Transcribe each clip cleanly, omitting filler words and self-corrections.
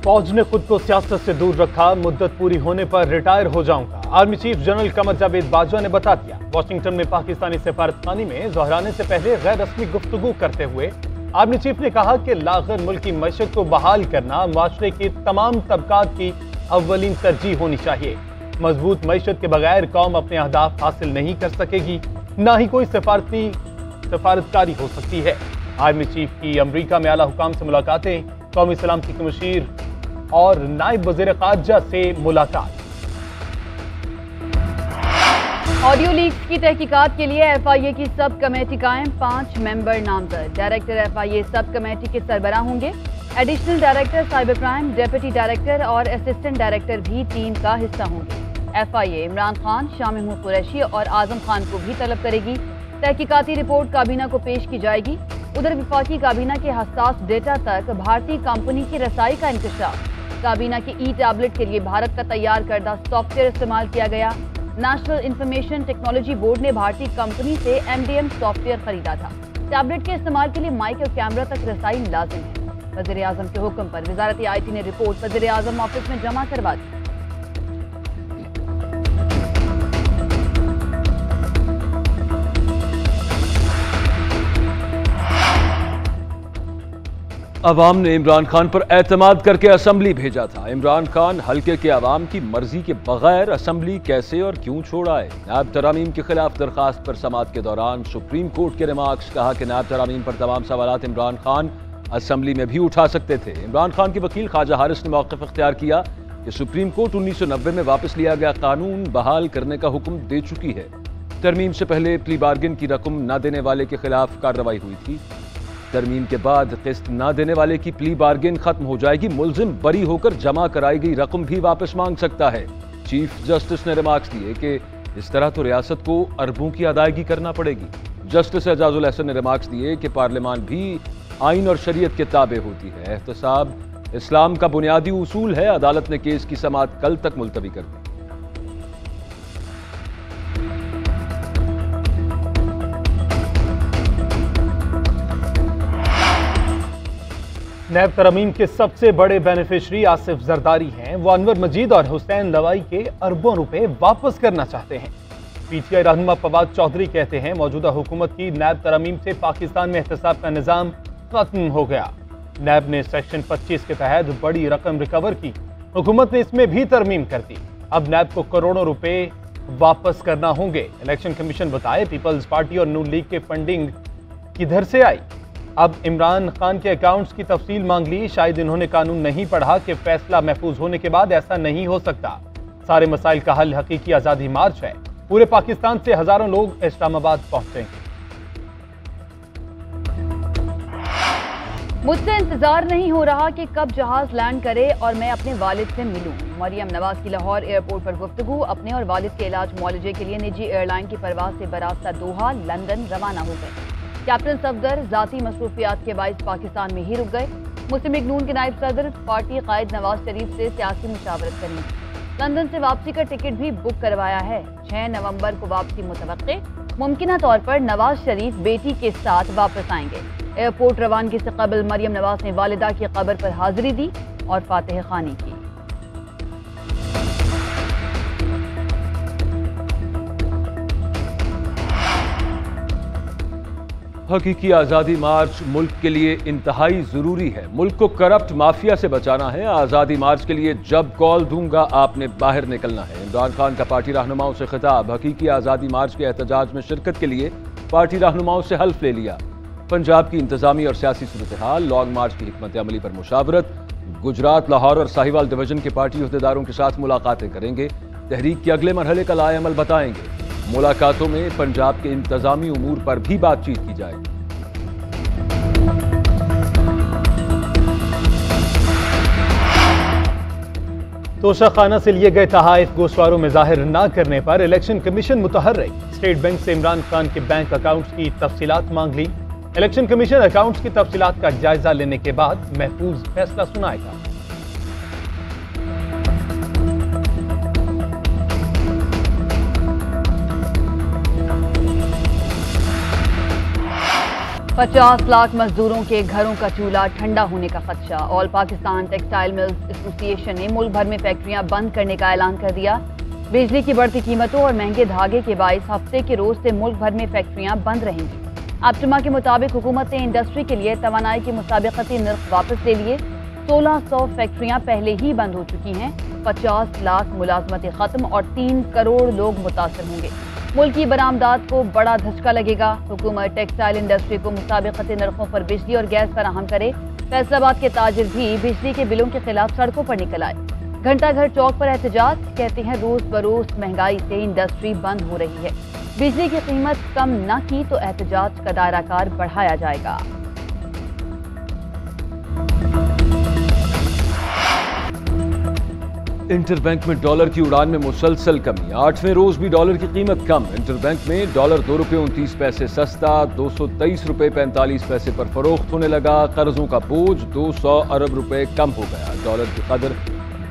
फौज ने खुद को सियासत से दूर रखा, मुद्दत पूरी होने पर रिटायर हो जाऊंगा। Army chief general Qamar Javed Bajwa ने बता दिया। वॉशिंगटन में पाकिस्तानी सफारतखानी में दोहराने से पहले गैर रस्मी गुफ्तगू करते हुए आर्मी चीफ ने कहा कि लागर मुल्क की मईशत को बहाल करना माशरे के तमाम तबकात की अव्वलीन तरजीह होनी चाहिए। मजबूत मईशत के बगैर कौम अपने अहदाफ हासिल नहीं कर सकेगी, ना ही कोई सफारतकारी हो सकती है। आर्मी चीफ की अमरीका में आला हुकाम से मुलाकातें, कौमी सलामती के मुशीर और नायब वज़ीर ख़ारजा से मुलाकात। ऑडियो लीक्स की तहकीकात के लिए FIA की सब कमेटी कायम, 5 मेंबर नामजद। डायरेक्टर FIA सब कमेटी के सरबराह होंगे। Additional director cyber crime, deputy director और असिस्टेंट डायरेक्टर भी टीम का हिस्सा होंगे। FIA इमरान खान, शाह महमूद कुरैशी और आजम खान को भी तलब करेगी। तहकीकाती रिपोर्ट काबीना को पेश की जाएगी। उधर विफाकी काबीना के हसास डेटा तक भारतीय कंपनी की रसाई का इंकशाफ। काबीना के टैबलेट के लिए भारत का तैयार करदा सॉफ्टवेयर इस्तेमाल किया गया। नेशनल इंफॉर्मेशन टेक्नोलॉजी बोर्ड ने भारतीय कंपनी से MDM सॉफ्टवेयर खरीदा था। टैबलेट के इस्तेमाल के लिए माइक और कैमरा तक रसाई लाजिम है। वज़ीर आज़म के हुक्म पर वज़ारत IT ने रिपोर्ट वज़ीर आज़म ऑफिस में जमा करवा दी। अवाम ने इमरान खान पर एतमाद करके असम्बली भेजा था। इमरान खान हल्के के अवाम की मर्जी के बगैर असम्बली कैसे और क्यों छोड़ आए? नायब तरामीम के खिलाफ दरखास्त पर समाअत के दौरान सुप्रीम कोर्ट के रिमार्क्स, कहा कि नायब तरामीम पर तमाम सवालात इमरान खान असम्बली में भी उठा सकते थे। इमरान खान के वकील ख्वाजा हारिस ने मौक़िफ़ इख्तियार किया कि सुप्रीम कोर्ट 1990 में वापस लिया गया कानून बहाल करने का हुक्म दे चुकी है। तरमीम से पहले प्ली बार्गेन की रकम न देने वाले के खिलाफ कार्रवाई हुई थी। तरमीम के बाद किस्त न देने वाले की प्ली बार्गेन खत्म हो जाएगी। मुल्जिम बरी होकर जमा कराई गई रकम भी वापस मांग सकता है। चीफ जस्टिस ने रिमार्क्स दिए कि इस तरह तो रियासत को अरबों की अदायगी करना पड़ेगी। जस्टिस एजाजुल अहसन ने रिमार्क्स दिए कि पार्लियामान भी आइन और शरीयत के ताबे होती है। एहतसाब इस्लाम का बुनियादी उसूल है। अदालत ने केस की समाअत कल तक मुलतवी कर दी। नैब तरमीम के सबसे बड़े बेनिफिशरी आसिफ जरदारी हैं। वो अनवर मजीद और हुसैन लवाई के अरबों रुपए वापस करना चाहते हैं। PTI रहनुमा फवाद चौधरी कहते हैं मौजूदा हुकूमत की नैब तरमीम से पाकिस्तान में एहतसाब का निज़ाम खत्म हो गया। नैब ने सेक्शन 25 के तहत बड़ी रकम रिकवर की, हुकूमत ने इसमें भी तरमीम कर दी। अब नैब को करोड़ों रुपए वापस करना होंगे। इलेक्शन कमीशन बताए पीपल्स पार्टी और नून लीग के फंडिंग किधर से आई। अब इमरान खान के अकाउंट्स की तफसील मांग ली। शायद इन्होंने कानून नहीं पढ़ा कि फैसला महफूज होने के बाद ऐसा नहीं हो सकता। सारे मसाइल का हल हकीकी आज़ादी मार्च है। पूरे पाकिस्तान से हजारों लोग इस्लामाबाद पहुंचेंगे। मुझसे इंतजार नहीं हो रहा कि कब जहाज लैंड करे और मैं अपने वालिद से मिलूं। मरियम नवाज की लाहौर एयरपोर्ट पर गुफ्तगू। अपने और वालिद के इलाज मुआलजे के लिए निजी एयरलाइन की परवाज से बरास्ता दोहा लंदन रवाना हो गए। कैप्टन सफदर जाती मसरूफियात के बाइस पाकिस्तान में ही रुक गए। मुस्लिम लीग नून के नायब सदर पार्टी कायद नवाज शरीफ से सियासी मुशावरत करेंगे। लंदन से वापसी का टिकट भी बुक करवाया है। 6 नवंबर को वापसी मुतवक्के। मुमकिना तौर पर नवाज शरीफ बेटी के साथ वापस आएंगे। एयरपोर्ट रवानगी से कबल मरियम नवाज ने वालिदा की कब्र पर हाजिरी दी और फातिह खानी की। हकीकी आज़ादी मार्च मुल्क के लिए इंतहाई ज़रूरी है। मुल्क को करप्ट माफिया से बचाना है। आज़ादी मार्च के लिए जब कॉल दूंगा आपने बाहर निकलना है। इमरान खान का पार्टी रहनुमाओं से खिताब। हकीकी आज़ादी मार्च के एहतजाज में शिरकत के लिए पार्टी रहनुमाओं से हल्फ ले लिया। पंजाब की इंतजामी और सियासी सूरत हाल, लॉन्ग मार्च की हिकमत अमली पर मुशावरत। गुजरात, लाहौर और साहिवाल डिवीजन के पार्टी अहदेदारों के साथ मुलाकातें करेंगे। तहरीक के अगले मरहले का लाएअमल बताएंगे। मुलाकातों में पंजाब के इंतजामी उमूर पर भी बातचीत की जाएगी। तोशाखाना से लिए गए तहाइफ गोशवारों में जाहिर न करने पर इलेक्शन कमीशन मुतहर्रिक। स्टेट बैंक से इमरान खान के बैंक अकाउंट्स की तफसीलात मांग ली। इलेक्शन कमीशन अकाउंट्स की तफसीलात का जायजा लेने के बाद महफूज फैसला सुनाएगा। 50 लाख मजदूरों के घरों का चूल्हा ठंडा होने का खदशा। All Pakistan textile mills association ने मुल्क भर में फैक्ट्रियां बंद करने का ऐलान कर दिया। बिजली की बढ़ती कीमतों और महंगे धागे के बाइस हफ्ते के रोज से मुल्क भर में फैक्ट्रियां बंद रहेंगी। आप्टमा के मुताबिक हुकूमत ने इंडस्ट्री के लिए तवानाई के मुसाबिकती नर्ख वापस ले लिए। 1600 फैक्ट्रियां पहले ही बंद हो चुकी हैं। 50 लाख मुलाजमतें खत्म और 3 करोड़ लोग मुतासर होंगे। मुल्क की बरामदात को बड़ा धचका लगेगा। हुकूमत टेक्सटाइल इंडस्ट्री को मुसाबिकती नरखों पर बिजली और गैस फराहम करे। फैसलाबाद के ताजिर भी बिजली के बिलों के खिलाफ सड़कों पर निकल आए। घंटा घर चौक पर एहतजाज, कहते हैं रोज बरोज महंगाई से इंडस्ट्री बंद हो रही है। बिजली की कीमत कम न की तो एहतजाज का दायराकार बढ़ाया जाएगा। इंटरबैंक में डॉलर की उड़ान में मुसलसल कमी। 8वें रोज भी डॉलर की कीमत कम। इंटरबैंक में डॉलर 2 रुपये 29 पैसे सस्ता, 223 रुपये 45 पैसे पर फरोख्त होने लगा। कर्जों का बोझ 200 अरब रुपए कम हो गया। डॉलर की कदर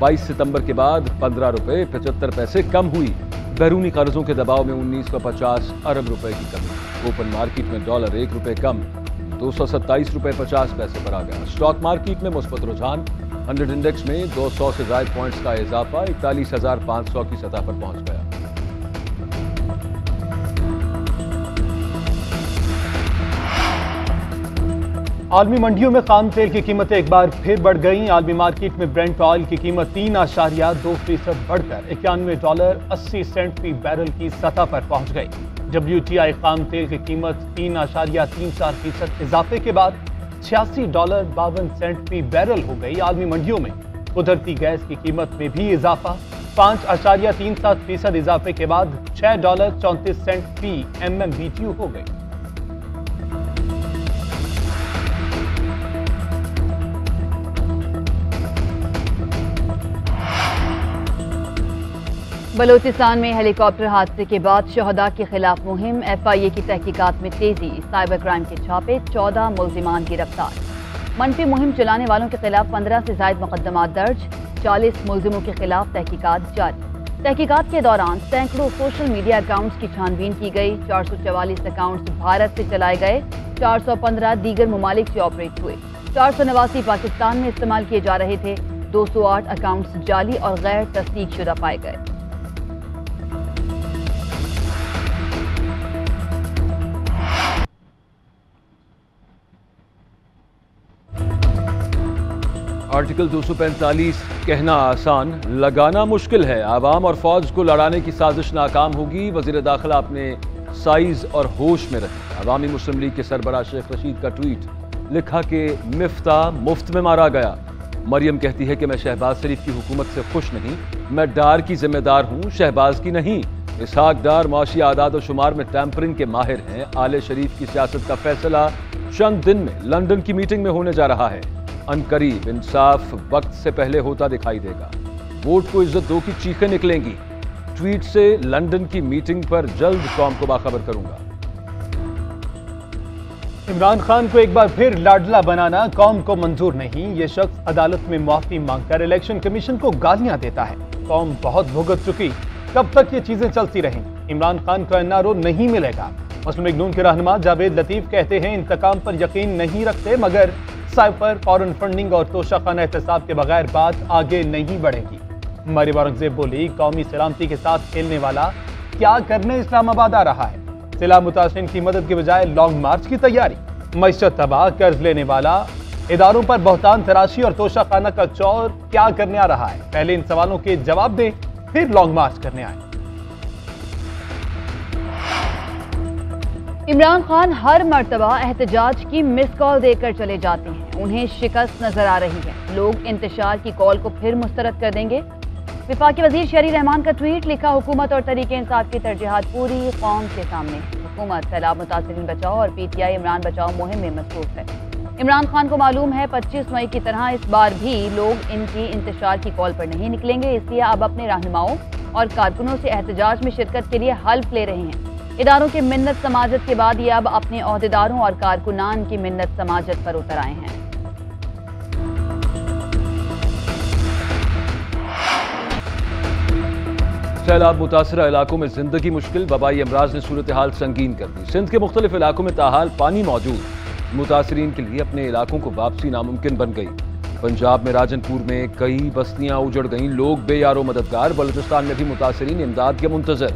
22 सितंबर के बाद 15 रुपये 75 पैसे कम हुई। बैरूनी कर्जों के दबाव में 1950 अरब रुपए की कमी। ओपन मार्केट में डॉलर 1 रुपये कम 227 रुपये 50 पैसे पर आ गया। स्टॉक मार्केट में मुस्बत रुझान। 100 इंडेक्स में 200 से ज्यादा पॉइंट्स का इजाफा 41,500 की सतह पर पहुंच गया। आलमी मंडियों में खाम तेल की कीमतें एक बार फिर बढ़ गईं। आलमी मार्केट में ब्रेंट ऑयल की कीमत 3.2% बढ़कर $91.80 फी बैरल की सतह पर पहुंच गई। WTI खाम तेल की कीमत 3.34% इजाफे के बाद $86.52 फी बैरल हो गई। आलमी मंडियों में कुदरती गैस की कीमत में भी इजाफा 5.37% इजाफे के बाद $6.34 फी MMBTU हो गई। बलोचिस्तान में हेलीकॉप्टर हादसे के बाद शहदा के खिलाफ मुहिम। FIA की तहकीकात में तेजी। साइबर क्राइम के छापे, 14 मुल्जिमान गिरफ्तार। मनफी मुहिम चलाने वालों के खिलाफ 15 से ज्यादा मुकदमात दर्ज। 40 मुल्जिमों के खिलाफ तहकीकात जारी। तहकीकात के दौरान सैकड़ों सोशल मीडिया अकाउंट्स की छानबीन की गई। 444 अकाउंट्स भारत से चलाए गए। 415 दीगर ममालिक से ऑपरेट हुए। 489 पाकिस्तान में इस्तेमाल किए जा रहे थे। 208 अकाउंट्स जाली और गैर तस्दीक शुदा पाए गए। आर्टिकल 245 कहना आसान, लगाना मुश्किल है। आवाम और फौज को लड़ाने की साजिश नाकाम होगी। वजीर दाखिला अपने साइज और होश में रहे। अवामी मुस्लिम लीग के सरबराह शेख रशीद का ट्वीट, लिखा कि मिफ्ता मुफ्त में मारा गया। मरियम कहती है कि मैं शहबाज शरीफ की हुकूमत से खुश नहीं, मैं डार की जिम्मेदार हूँ, शहबाज की नहीं। इसहाक डार माशी आदाद और शुमार में टैंपरिंग के माहिर हैं। आले शरीफ की सियासत का फैसला चंद दिन में लंदन की मीटिंग में होने जा रहा है। अनकरीब इंसाफ वक्त से पहले होता दिखाई देगा। वोट को इज्जत दो की चीखें निकलेंगी। ट्वीट से लंदन की मीटिंग पर जल्द कौम को बाखबर करूंगा। इमरान खान को एक बार फिर लाडला बनाना कौम को मंजूर नहीं। ये शख्स अदालत में मुआफी मांगकर इलेक्शन कमीशन को गालियां देता है। कौम बहुत भुगत चुकी, कब तक ये चीजें चलती रहें? इमरान खान को NRO नहीं मिलेगा। मुस्लिम लीग नून के रहनुमा जावेद लतीफ कहते हैं इंतकाम पर यकीन नहीं रखते, मगर साइफर, फॉरेन फंडिंग और तोशाखाना एहतसाब के बगैर बात आगे नहीं बढ़ेगी। मरियम औरंगजेब बोली, कौमी सलामती के साथ खेलने वाला क्या करने इस्लामाबाद आ रहा है? सैलाब मुतासरीन की मदद के बजाय लॉन्ग मार्च की तैयारी। मईशत तबाह, कर्ज लेने वाला, इदारों पर बहुतान तराशी और तोशाखाना का चौर क्या करने आ रहा है? पहले इन सवालों के जवाब दें, फिर लॉन्ग मार्च करने आए। इमरान खान हर मर्तबा एहतजाज की मिस कॉल देकर चले जाते हैं। उन्हें शिकस्त नजर आ रही है। लोग इंतशार की कॉल को फिर मुस्तरद कर देंगे। विफाकी वजीर शहरी रहमान का ट्वीट, लिखा हुकूमत और तरीके इंसाफ की तरजीहात पूरी कौम के सामने है। हुकूमत सैलाब मुतासरीन बचाओ और PTI इमरान बचाओ मुहिम में मसरूफ है। इमरान खान को मालूम है 25 मई की तरह इस बार भी लोग इनकी इंतशार की कॉल पर नहीं निकलेंगे, इसलिए अब अपने रहनुमाओं और कारकुनों से एहतजाज में शिरकत के लिए हल्फ ले रहे हैं। इदारों की मिन्नत समाजत के बाद ये अब अपने ओहदेदारों और कारकुनान की मिन्नत समाजत पर उतर आए हैं। सैलाब मुतासरा इलाकों में जिंदगी मुश्किल, वबाई अमराज ने सूरत हाल संगीन कर दी। सिंध के मुख्तलिफ इलाकों में ताहाल पानी मौजूद। मुतासरीन के लिए अपने इलाकों को वापसी नामुमकिन बन गई। पंजाब में राजनपुर में कई बस्तियां उजड़ गईं, लोग बेयारो मददगार। बलूचिस्तान में भी मुतासरीन इमदाद के मुंतजर।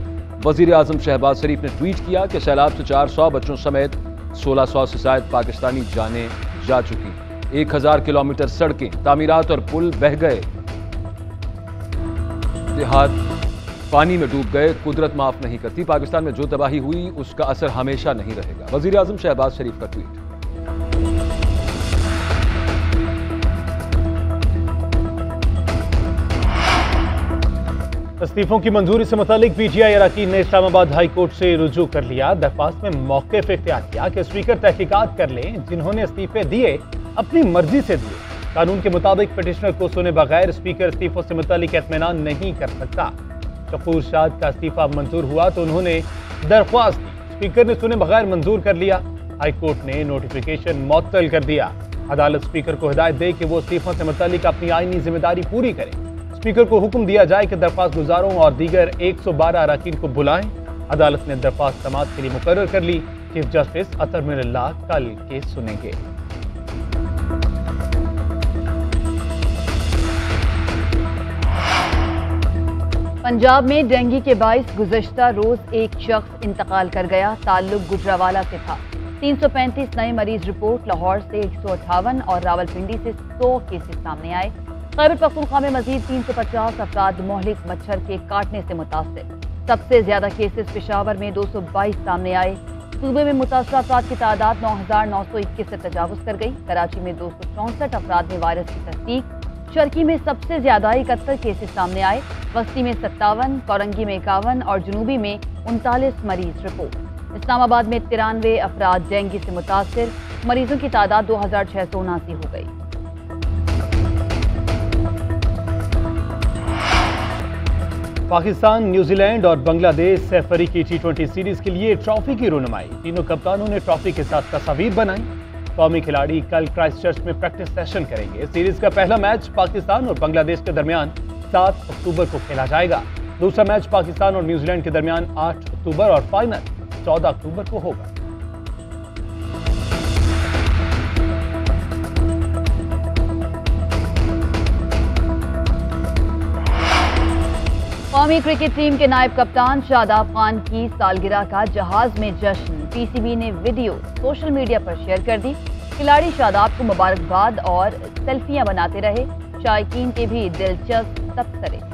वजीर आजम शहबाज शरीफ ने ट्वीट किया कि सैलाब से 400 बच्चों समेत 1600 से शायद पाकिस्तानी जानें जा चुकी। 1000 किलोमीटर सड़कें, तामीरात और पुल बह गए, देहात पानी में डूब गए। कुदरत माफ नहीं करती। पाकिस्तान में जो तबाही हुई उसका असर हमेशा नहीं रहेगा। वजीर आजम शहबाज शरीफ का ट्वीट। इस्तीफों की मंजूरी से मुतालिक पीटीआई अरकान ने इस्लामाबाद हाई कोर्ट से रुजू कर लिया। दरख्वास्त में मौक़िफ़ इख्तियार किया कि स्पीकर तहकीकात कर लें। जिन्होंने इस्तीफे दिए अपनी मर्जी से दिए। कानून के मुताबिक पिटिशनर को सुने बगैर स्पीकर इस्तीफों से मुतालिक इत्मीनान नहीं कर सकता। शकूर शाद का इस्तीफा मंजूर हुआ तो उन्होंने दरख्वास्त दी, स्पीकर ने सुने बगैर मंजूर कर लिया। हाई कोर्ट ने नोटिफिकेशन मुअत्तल कर दिया। अदालत स्पीकर को हिदायत दे कि वो इस्तीफों से मुतालिक अपनी आईनी जिम्मेदारी पूरी करें। स्पीकर को हुक्म दिया जाए कि दरख्वास्त गुजारों और दीगर 112 अरकान को बुलाएं। अदालत ने दरख्वास्त समाअत के लिए मुकर्रर कर ली। चीफ जस्टिस अतर मिनल्लाह कल केस सुनेंगे। पंजाब में डेंगू के बाइस गुज़श्ता रोज एक शख्स इंतकाल कर गया। ताल्लुक गुजरावाला से था। 335 नए मरीज रिपोर्ट। लाहौर से 158 और रावलपिंडी से 100 केसेस सामने आए। खैबर पख्तूनख्वा में मजीद 350 अफराद मोहलिक मच्छर के काटने से मुतासर। सबसे ज्यादा केसेस पेशावर में 222 सामने आए। सूबे में मुतासर अफराद की तादाद 9921 से तजावुज कर गई। कराची में 264 अफराद में वायरस की तस्दीक। चरखी में सबसे ज्यादा 71 केसेस सामने आए। बस्ती में 57, कोरंगी में 51 और जुनूबी में 39 मरीज रिपोर्ट। इस्लामाबाद में 93 अफराद डेंगू से मुतासर। मरीजों की तादाद 2679 हो गई। पाकिस्तान, न्यूजीलैंड और बांग्लादेश सैफरी की T20 सीरीज के लिए ट्रॉफी की रुनुमाई। तीनों कप्तानों ने ट्रॉफी के साथ तस्वीर बनाई। कौमी खिलाड़ी कल क्राइस्टचर्च में प्रैक्टिस सेशन करेंगे। सीरीज का पहला मैच पाकिस्तान और बांग्लादेश के दरमियान 7 अक्टूबर को खेला जाएगा। दूसरा मैच पाकिस्तान और न्यूजीलैंड के दरमियान 8 अक्टूबर और फाइनल 14 अक्टूबर को होगा। कौमी क्रिकेट टीम के नायब कप्तान शादाब खान की सालगिरह का जहाज में जश्न। पीसीबी ने वीडियो सोशल मीडिया पर शेयर कर दी। खिलाड़ी शादाब को मुबारकबाद और सेल्फियां बनाते रहे। शायकीन के भी दिलचस्प तबसरे।